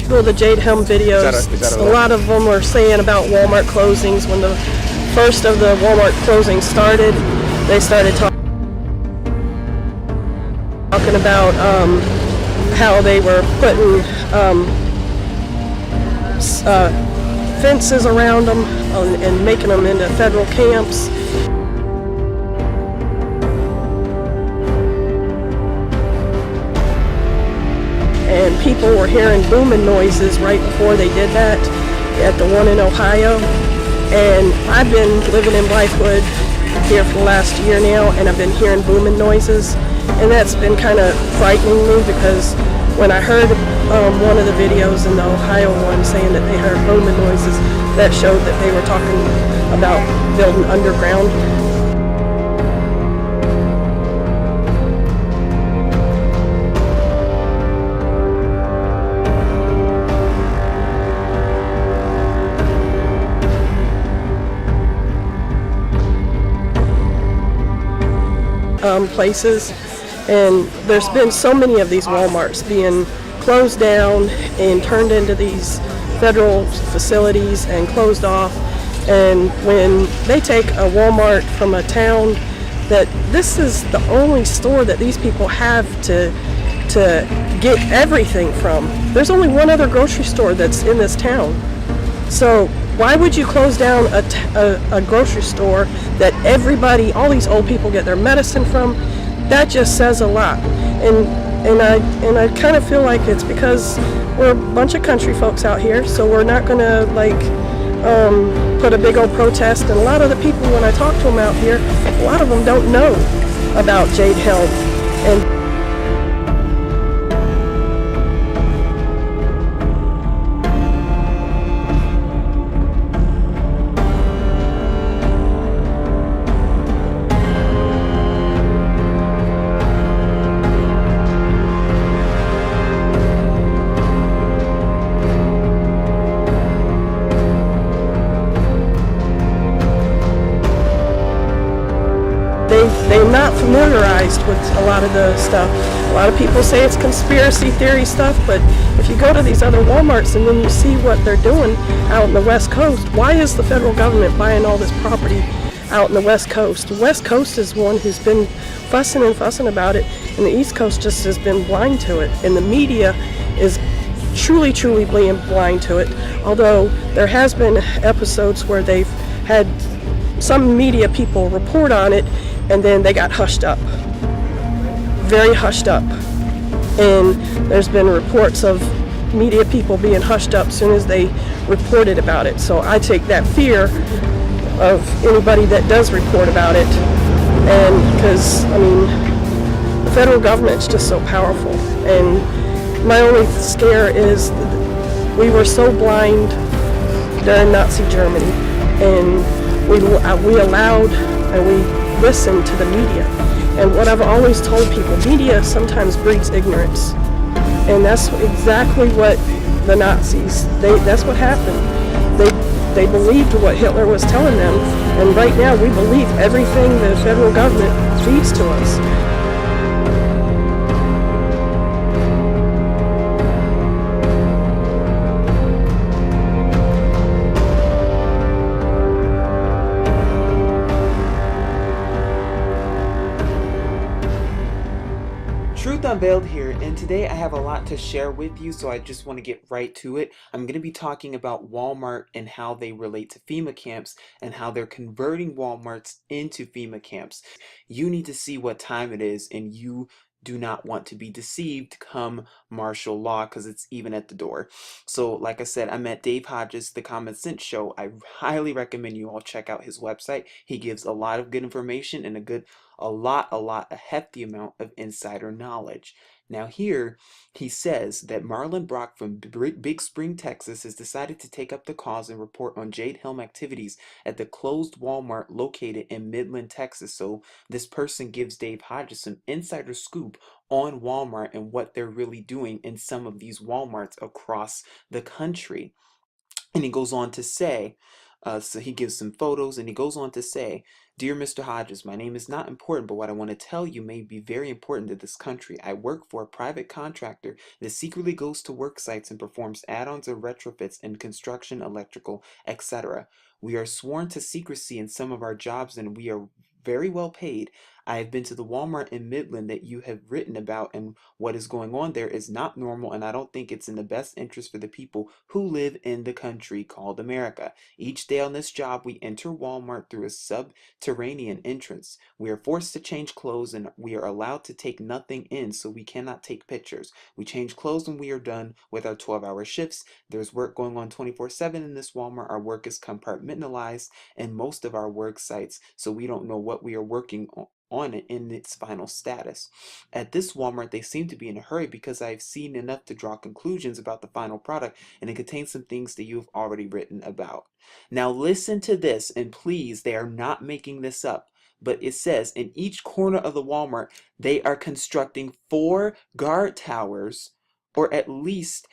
Well, the Jade Helm videos, a lot of them were saying about Walmart closings. When the first of the Walmart closings started, they started talking about how they were putting fences around them and making them into federal camps. And people were hearing booming noises right before they did that at the one in Ohio. And I've been living in Blythewood here for the last year now, and I've been hearing booming noises. And that's been kind of frightening me, because when I heard one of the videos in the Ohio one saying that they heard booming noises, that showed that they were talking about building underground. Places, and there's been so many of these Walmarts being closed down and turned into these federal facilities and closed off. And when they take a Walmart from a town, that this is the only store that these people have to get everything from. There's only one other grocery store that's in this town. So why would you close down a grocery store that everybody, all these old people, get their medicine from? That just says a lot. And I kind of feel like it's because we're a bunch of country folks out here, so we're not going to put a big old protest. And a lot of the people, when I talk to them out here, a lot of them don't know about Jade Helm. And they're not familiarized with a lot of the stuff. A lot of people say it's conspiracy theory stuff, but if you go to these other Walmarts and then you see what they're doing out in the West Coast, why is the federal government buying all this property out in the West Coast? The West Coast is one who's been fussing and fussing about it, and the East Coast just has been blind to it, and the media is truly being blind to it. Although there has been episodes where they've had some media people report on it, and then they got hushed up, very hushed up. And there's been reports of media people being hushed up as soon as they reported about it. So I take that fear of anybody that does report about it, and because, I mean, the federal government's just so powerful. And my only scare is we were so blind during Nazi Germany, and we allowed and we listened to the media. And what I've always told people, media sometimes breeds ignorance, and that's exactly what the Nazis, that's what happened. They believed what Hitler was telling them, and right now we believe everything the federal government feeds to us. Truth Unveiled here, and today I have a lot to share with you, so I just want to get right to it. I'm going to be talking about Walmart and how they relate to FEMA camps and how they're converting Walmarts into FEMA camps. You need to see what time it is, and you do not want to be deceived come martial law, because it's even at the door. So like I said, I'm at Dave Hodges, The Common Sense Show. I highly recommend you all check out his website. He gives a lot of good information and a hefty amount of insider knowledge. Now here, he says that Marlon Brock from Big Spring, Texas has decided to take up the cause and report on Jade Helm activities at the closed Walmart located in Midland, Texas. So this person gives Dave Hodges some insider scoop on Walmart and what they're really doing in some of these Walmarts across the country. And he goes on to say, So he gives some photos and he goes on to say, "Dear Mr. Hodges, my name is not important, but what I want to tell you may be very important to this country. I work for a private contractor that secretly goes to work sites and performs add-ons or retrofits in construction, electrical, etc. We are sworn to secrecy in some of our jobs and we are very well paid. I have been to the Walmart in Midland that you have written about, and what is going on there is not normal, and I don't think it's in the best interest for the people who live in the country called America. Each day on this job, we enter Walmart through a subterranean entrance. We are forced to change clothes and we are allowed to take nothing in, so we cannot take pictures. We change clothes when we are done with our 12-hour shifts. There's work going on 24/7 in this Walmart. Our work is compartmentalized in most of our work sites, so we don't know what we are working on it in its final status. At this Walmart, they seem to be in a hurry because I've seen enough to draw conclusions about the final product, and it contains some things that you've already written about." Now listen to this, and please, they are not making this up. But it says in each corner of the Walmart, they are constructing 4 guard towers, or at least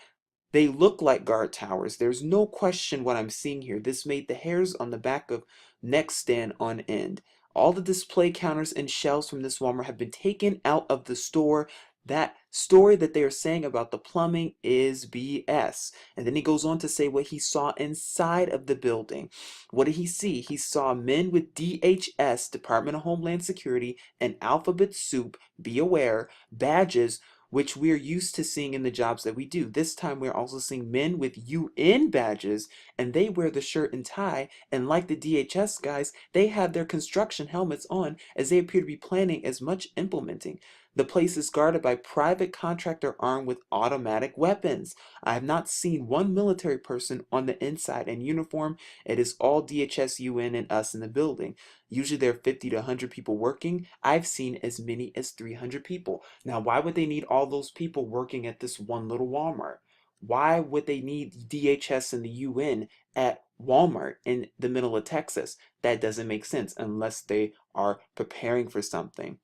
they look like guard towers. There's no question what I'm seeing here. This made the hairs on the back of neck stand on end. All the display counters and shelves from this Walmart have been taken out of the store. That story that they are saying about the plumbing is BS. And then he goes on to say what he saw inside of the building. What did he see? He saw men with DHS, Department of Homeland Security, and alphabet soup, be aware, badges, which we're used to seeing in the jobs that we do. This time we're also seeing men with UN badges, and they wear the shirt and tie, and like the DHS guys, they have their construction helmets on as they appear to be planning as much implementing. The place is guarded by private contractor armed with automatic weapons. I have not seen one military person on the inside in uniform. It is all DHS, UN, and us in the building. Usually there are 50 to 100 people working. I've seen as many as 300 people. Now, why would they need all those people working at this one little Walmart? Why would they need DHS and the UN at Walmart in the middle of Texas? That doesn't make sense unless they are preparing for something.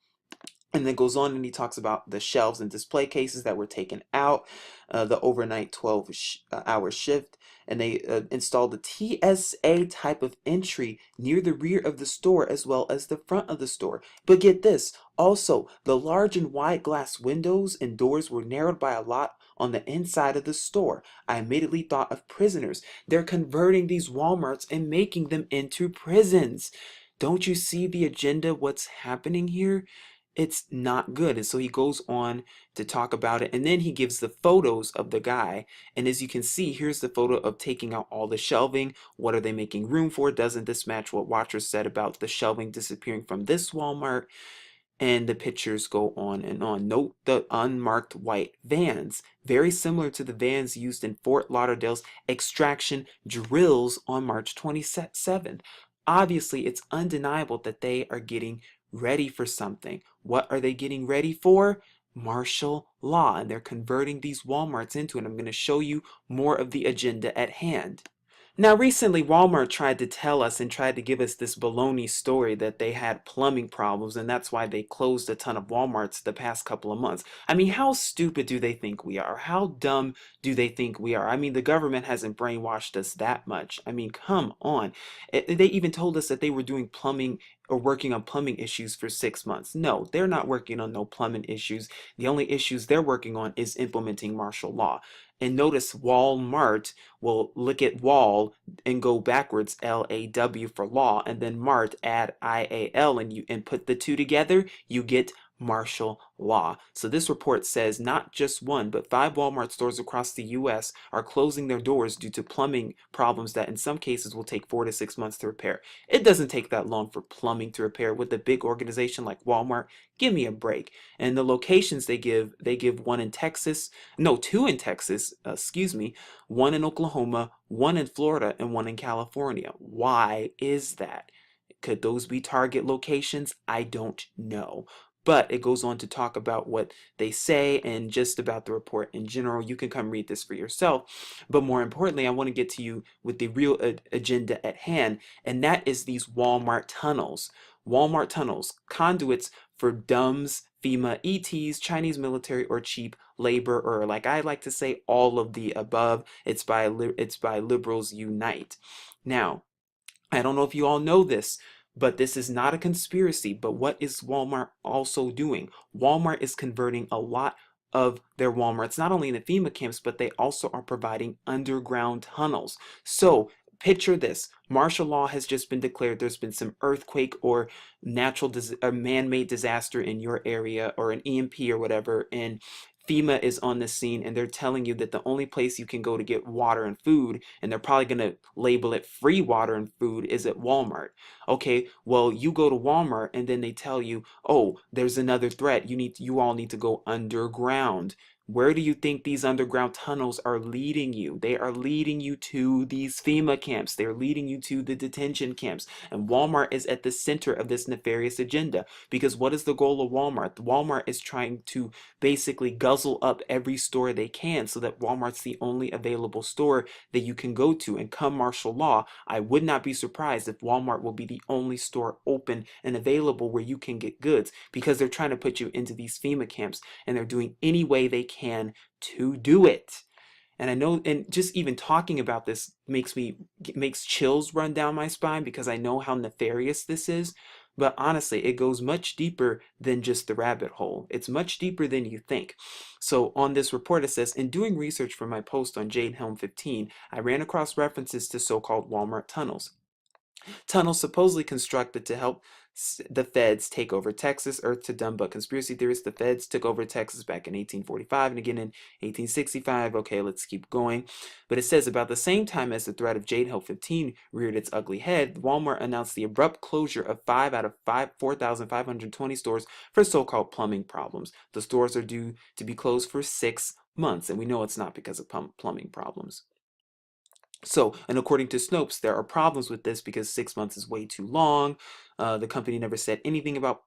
And then goes on and he talks about the shelves and display cases that were taken out, the overnight 12-hour shift, and they installed the TSA type of entry near the rear of the store as well as the front of the store. But get this, also, the large and wide glass windows and doors were narrowed by a lot on the inside of the store. I immediately thought of prisoners. They're converting these Walmarts and making them into prisons. Don't you see the agenda, what's happening here? It's not good. And so he goes on to talk about it, and then he gives the photos of the guy. And as you can see, here's the photo of taking out all the shelving. What are they making room for? Doesn't this match what Watchers said about the shelving disappearing from this Walmart? And the pictures go on and on. Note the unmarked white vans, very similar to the vans used in Fort Lauderdale's extraction drills on March 27th. Obviously, it's undeniable that they are getting ready for something. What are they getting ready for? Martial law, and they're converting these Walmarts into it. I'm going to show you more of the agenda at hand. Now, recently, Walmart tried to tell us and tried to give us this baloney story that they had plumbing problems, and that's why they closed a ton of Walmarts the past couple of months. I mean, how stupid do they think we are? How dumb do they think we are? I mean, the government hasn't brainwashed us that much. I mean, come on. They even told us that they were doing plumbing or working on plumbing issues for 6 months. No, they're not working on no plumbing issues. The only issues they're working on is implementing martial law. And notice Walmart will look at wall and go backwards, LAW for law, and then Mart, add IAL, and you put the two together, you get martial law. So this report says not just one, but 5 Walmart stores across the U.S. are closing their doors due to plumbing problems that in some cases will take 4 to 6 months to repair. It doesn't take that long for plumbing to repair with a big organization like Walmart. Give me a break. And the locations they give one in Texas, no, 2 in Texas, excuse me, 1 in Oklahoma, 1 in Florida, and 1 in California. Why is that? Could those be target locations? I don't know. But it goes on to talk about what they say and just about the report in general. You can come read this for yourself. But more importantly, I want to get to you with the real agenda at hand, and that is these Walmart tunnels. Walmart tunnels, conduits for DUMS, FEMA, E.T.s, Chinese military, or cheap labor, or like I like to say, all of the above. It's by Liberals Unite. Now, I don't know if you all know this, but this is not a conspiracy. But what is Walmart also doing? Walmart is converting a lot of their Walmarts, not only in the FEMA camps, but they also are providing underground tunnels. So picture this. Martial law has just been declared. There's been some earthquake or man-made disaster in your area, or an EMP or whatever, and FEMA is on the scene, and they're telling you that the only place you can go to get water and food, and they're probably going to label it free water and food, is at Walmart. Okay, well, you go to Walmart and then they tell you, oh, there's another threat. You all need to go underground. Where do you think these underground tunnels are leading you? They are leading you to these FEMA camps. They're leading you to the detention camps. And Walmart is at the center of this nefarious agenda. Because what is the goal of Walmart? Walmart is trying to basically guzzle up every store they can, so that Walmart's the only available store that you can go to. And come martial law, I would not be surprised if Walmart will be the only store open and available where you can get goods, because they're trying to put you into these FEMA camps, and they're doing any way they can to do it. And I know, and just even talking about this makes chills run down my spine, because I know how nefarious this is. But honestly, it goes much deeper than just the rabbit hole. It's much deeper than you think. So on this report, it says, in doing research for my post on JADE HELM 15, I ran across references to so-called Walmart tunnels. Tunnels supposedly constructed to help the feds take over Texas. Earth to dumb but conspiracy theorists. The feds took over Texas back in 1845 and again in 1865. Okay, let's keep going. But it says, about the same time as the threat of JADE HELM 15 reared its ugly head, Walmart announced the abrupt closure of 5 out of 4,520 stores for so-called plumbing problems. The stores are due to be closed for 6 months, and we know it's not because of plumbing problems. So, and according to Snopes, there are problems with this because 6 months is way too long. The company never said anything about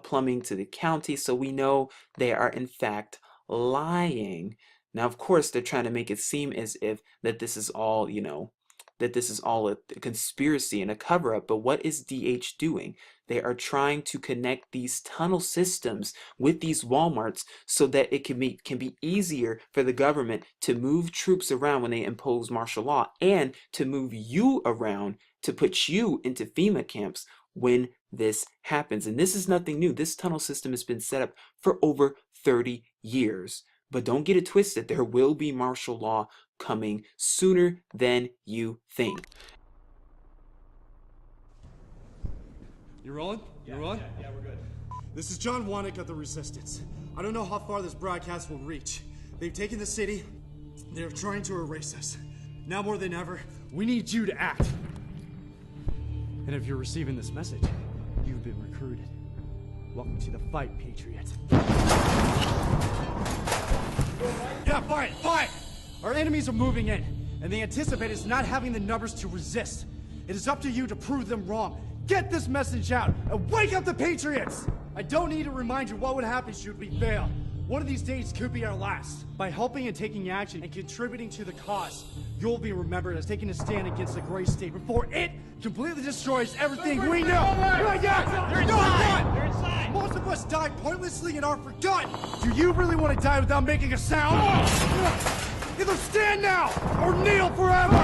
plumbing to the county, so we know they are in fact lying. Now, of course, they're trying to make it seem as if that this is all, that this is all a conspiracy and a cover-up. But what is DH doing? They are trying to connect these tunnel systems with these Walmarts so that it can be easier for the government to move troops around when they impose martial law, and to move you around to put you into FEMA camps when this happens. And this is nothing new. This tunnel system has been set up for over 30 years. But don't get it twisted. There will be martial law coming sooner than you think. You rolling? You rolling? Yeah, we're good. This is John Wannick of the Resistance. I don't know how far this broadcast will reach. They've taken the city. They're trying to erase us. Now more than ever, we need you to act. And if you're receiving this message, you've been recruited. Welcome to the fight, Patriot. Yeah, fight, fight! Our enemies are moving in, and they anticipate us not having the numbers to resist. It is up to you to prove them wrong. Get this message out, and wake up the Patriots! I don't need to remind you what would happen should we fail. One of these days could be our last. By helping and taking action and contributing to the cause, you'll be remembered as taking a stand against the gray state before it completely destroys everything we know. Not yet! They're inside! They're inside! Most of us die pointlessly and are forgotten. Do you really want to die without making a sound? Either stand now or kneel forever!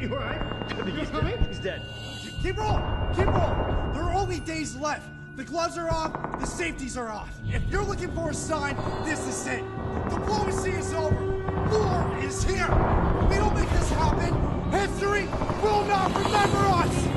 You alright? You coming? He's dead. Keep rolling! Keep rolling! There are only days left. The gloves are off, the safeties are off. If you're looking for a sign, this is it. Diplomacy is over. War is here. If we don't make this happen, history will not remember us!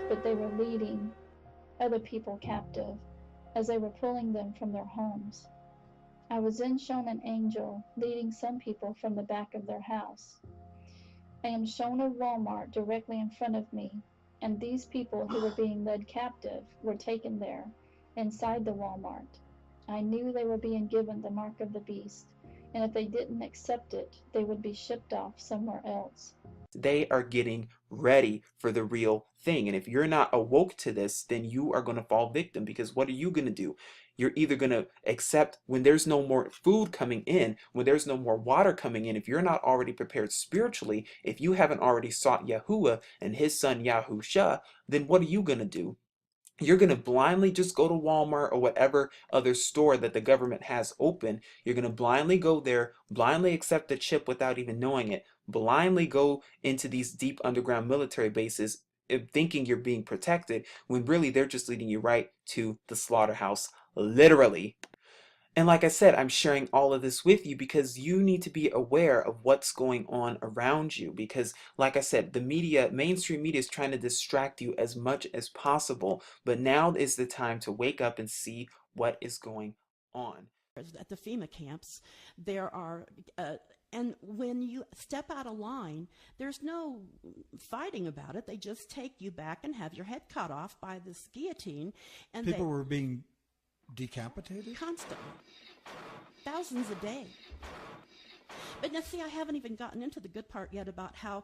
but they were leading other people captive as they were pulling them from their homes. I was then shown an angel leading some people from the back of their house. I am shown a Walmart directly in front of me, and these people who were being led captive were taken there, inside the Walmart. I knew they were being given the mark of the beast, and if they didn't accept it, they would be shipped off somewhere else. They are getting ready for the real thing. And if you're not awoke to this, then you are going to fall victim, because what are you going to do? You're either going to accept when there's no more food coming in, when there's no more water coming in. If you're not already prepared spiritually, if you haven't already sought Yahuwah and his son Yahusha, then what are you going to do? You're going to blindly just go to Walmart or whatever other store that the government has open. You're going to blindly go there, blindly accept the chip without even knowing it, blindly go into these deep underground military bases thinking you're being protected, when really they're just leading you right to the slaughterhouse, literally. And like I said, I'm sharing all of this with you because you need to be aware of what's going on around you. Because like I said, the media, mainstream media, is trying to distract you as much as possible. But now is the time to wake up and see what is going on. At the FEMA camps, there are, and when you step out of line, there's no fighting about it. They just take you back and have your head cut off by this guillotine. And people were being decapitated? Constantly. Thousands a day. But now see, I haven't even gotten into the good part yet about how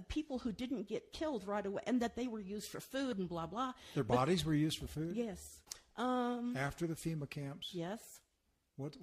people who didn't get killed right away, and that they were used for food and blah, blah. Their bodies were used for food? Yes. After the FEMA camps? Yes. What